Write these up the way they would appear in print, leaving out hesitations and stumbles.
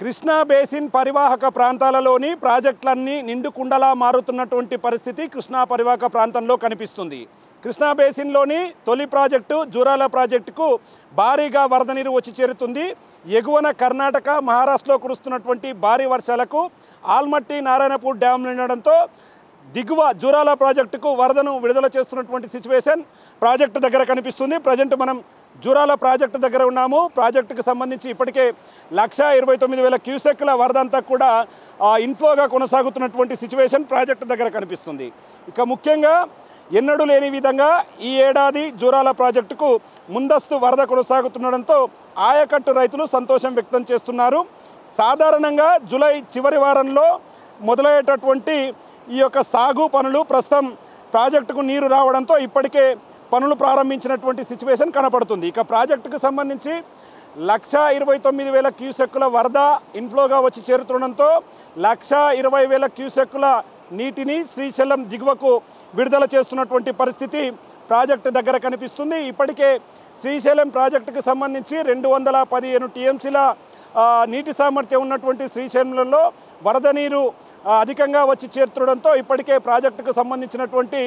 Krishna basin పరివాహక ప్రాంతాలలోని ప్రాజెక్టులన్నీ నిండుకుండలా మారుతున్నటువంటి పరిస్థితి కృష్ణా పరివాహక ప్రాంతంలో కనిపిస్తుంది. కృష్ణా బేసిన్లోని తొలి ప్రాజెక్టు జూరాల ప్రాజెక్టుకు భారీగా వరద నీరు వచ్చి చేరుతుంది. ఎగువన కర్ణాటక, మహారాష్ట్రలో కురుస్తున్నటువంటి భారీ వర్షాలకు ఆల్మట్టి నారాయణపూర్ డ్యామ్ నిండడంతో దిగువ జూరాల ప్రాజెక్టుకు వరదను విడుదల చేస్తున్నటువంటి సిచ్యువేషన్ ప్రాజెక్టు దగ్గర కనిపిస్తుంది. ప్రజెంట్ మనం జూరాల ప్రాజెక్టు దగ్గర ఉన్నాము. ప్రాజెక్టుకు సంబంధించి ఇప్పటికే 1,29,000 క్యూసెక్ల వరద అంతా కూడా ఇన్ఫ్లోగా కొనసాగుతున్నటువంటి సిచ్యువేషన్ ప్రాజెక్టు దగ్గర కనిపిస్తుంది. ఇక ముఖ్యంగా ఎన్నడూ లేని విధంగా ఈ ఏడాది జూరాల ప్రాజెక్టుకు ముందస్తు వరద కొనసాగుతుండడంతో ఆయకట్టు రైతులు సంతోషం వ్యక్తం చేస్తున్నారు. సాధారణంగా జూలై చివరి వారంలో మొదలయ్యేటటువంటి ఈ యొక్క సాగు పనులు ప్రస్తుతం ప్రాజెక్టుకు నీరు రావడంతో ఇప్పటికే పనులు ప్రారంభించినటువంటి సిచ్యువేషన్ కనపడుతుంది. ఇక ప్రాజెక్టుకు సంబంధించి 1,29,000 క్యూసెక్కుల వరద ఇన్ఫ్లోగా వచ్చి చేరుతుండడంతో 1,20,000 క్యూసెక్కుల నీటిని శ్రీశైలం దిగువకు విడుదల చేస్తున్నటువంటి పరిస్థితి ప్రాజెక్టు దగ్గర కనిపిస్తుంది. ఇప్పటికే శ్రీశైలం ప్రాజెక్టుకు సంబంధించి 215 టీఎంసీల నీటి సామర్థ్యం ఉన్నటువంటి శ్రీశైలంలో వరద నీరు అధికంగా వచ్చి చేరుతుండడంతో ఇప్పటికే ప్రాజెక్టుకు సంబంధించినటువంటి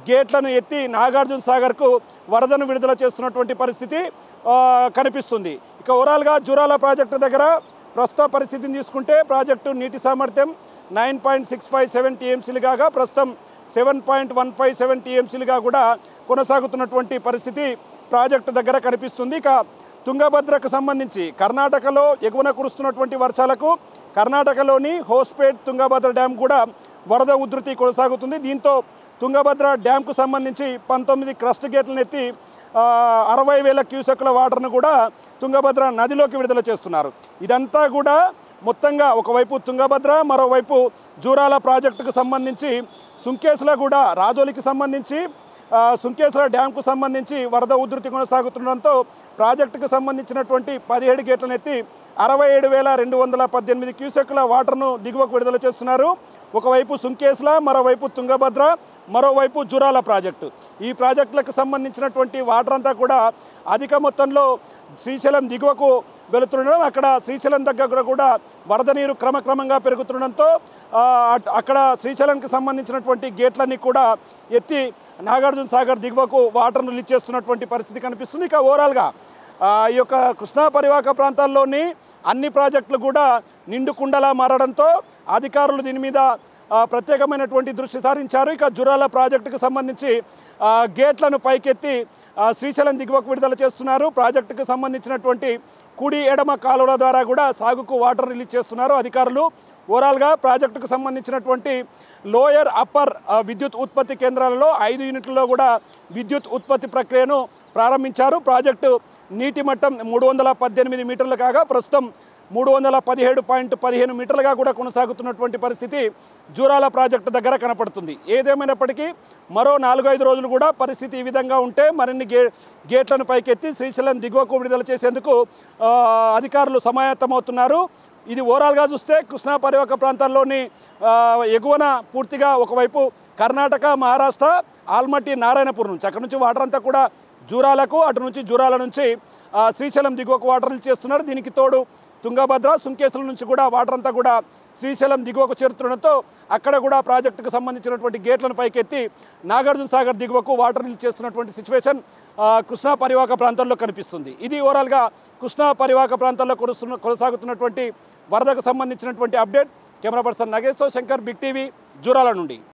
గేట్లను ఎత్తి నాగార్జున సాగర్కు వరదను విడుదల చేస్తున్నటువంటి పరిస్థితి కనిపిస్తుంది. ఇక ఓవరాల్గా జూరాల ప్రాజెక్టు దగ్గర ప్రస్తుత పరిస్థితిని తీసుకుంటే ప్రాజెక్టు నీటి సామర్థ్యం 9.657 టీఎంసీలు కాగా ప్రస్తుతం 7.157 టీఎంసీలుగా కూడా కొనసాగుతున్నటువంటి పరిస్థితి ప్రాజెక్టు దగ్గర కనిపిస్తుంది. ఇక తుంగభద్రకు సంబంధించి కర్ణాటకలో ఎగువన కురుస్తున్నటువంటి వర్షాలకు కర్ణాటకలోని హోస్పేట్ తుంగభద్ర డ్యామ్ కూడా వరద ఉధృతి కొనసాగుతుంది. దీంతో తుంగభద్ర డ్యామ్కు సంబంధించి 19 క్రస్ట్ గేట్లను ఎత్తి 60,000 క్యూసెక్ల వాటర్ను కూడా తుంగభద్ర నదిలోకి విడుదల చేస్తున్నారు. ఇదంతా కూడా మొత్తంగా ఒకవైపు తుంగభద్ర, మరోవైపు జూరాల ప్రాజెక్టుకు సంబంధించి సుంకేసుల కూడా రాజోలికి సంబంధించి సుంకేసుల డ్యామ్కు సంబంధించి వరద ఉధృతి కొనసాగుతుండడంతో ప్రాజెక్టుకు సంబంధించినటువంటి 17 గేట్లను ఎత్తి 67,218 క్యూసెక్ల వాటర్ను దిగువకు విడుదల చేస్తున్నారు. ఒకవైపు సుంకేసుల, మరోవైపు తుంగభద్ర, మరోవైపు జూరాల ప్రాజెక్టు. ఈ ప్రాజెక్టులకు సంబంధించినటువంటి వాటర్ అంతా కూడా అధిక మొత్తంలో శ్రీశైలం దిగువకు వెళుతుండడం, అక్కడ శ్రీశైలం దగ్గర కూడా వరద నీరు క్రమక్రమంగా పెరుగుతుండడంతో అక్కడ శ్రీశైలంకి సంబంధించినటువంటి గేట్లన్నీ కూడా ఎత్తి నాగార్జున సాగర్ దిగువకు వాటర్ను రిలీజ్ చేస్తున్నటువంటి పరిస్థితి కనిపిస్తుంది. ఇక ఓవరాల్గా ఈ యొక్క కృష్ణా పరివాహక ప్రాంతాల్లోని అన్ని ప్రాజెక్టులు కూడా నిండుకుండలా మారడంతో అధికారులు దీని మీద ప్రత్యేకమైనటువంటి దృష్టి సారించారు. ఇక జూరాల ప్రాజెక్టుకు సంబంధించి గేట్లను పైకెత్తి శ్రీశైలం దిగువకు విడుదల చేస్తున్నారు. ప్రాజెక్టుకు సంబంధించినటువంటి కుడి ఎడమ కాలువల ద్వారా కూడా సాగుకు వాటర్ రిలీజ్ చేస్తున్నారు అధికారులు. ఓవరాల్గా ప్రాజెక్టుకు సంబంధించినటువంటి లోయర్ అప్పర్ విద్యుత్ ఉత్పత్తి కేంద్రాలలో 5 యూనిట్లలో కూడా విద్యుత్ ఉత్పత్తి ప్రక్రియను ప్రారంభించారు. ప్రాజెక్టు నీటి మట్టం 318 మీటర్లు కాగా ప్రస్తుతం 317.15 మీటర్లుగా కూడా కొనసాగుతున్నటువంటి పరిస్థితి జూరాల ప్రాజెక్టు దగ్గర కనపడుతుంది. ఏదేమైనప్పటికీ మరో 4-5 రోజులు కూడా పరిస్థితి ఈ విధంగా ఉంటే మరిన్ని గేట్లను పైకెత్తి శ్రీశైలం దిగువకు విడుదల చేసేందుకు అధికారులు సమాయత్తమవుతున్నారు. ఇది ఓవరాల్గా చూస్తే కృష్ణా పరివాహక ప్రాంతాల్లోని ఎగువన పూర్తిగా ఒకవైపు కర్ణాటక, మహారాష్ట్ర, ఆల్మట్టి నారాయణపూర్ నుంచి అక్కడ నుంచి వాటర్ అంతా కూడా జూరాలకు, అటు నుంచి జూరాల నుంచి శ్రీశైలం దిగువకు వాటర్ రిలీజ్ చేస్తున్నారు. దీనికి తోడు తుంగభద్ర, సుంకేసుల నుంచి కూడా వాటర్ అంతా కూడా శ్రీశైలం దిగువకు చేరుతుండడంతో అక్కడ కూడా ప్రాజెక్టుకు సంబంధించినటువంటి గేట్లను పైకెత్తి నాగార్జున సాగర్ దిగువకు వాటర్ రిలీజ్ చేస్తున్నటువంటి సిచ్యువేషన్ కృష్ణా పరివాహక ప్రాంతాల్లో కనిపిస్తుంది. ఇది ఓవరాల్గా కృష్ణా పరివాహక ప్రాంతాల్లో కొనసాగుతున్నటువంటి వరదకు సంబంధించినటువంటి అప్డేట్. కెమెరా పర్సన్ నగేష్తో శంకర్, బిగ్ టీవీ, జూరాల నుండి.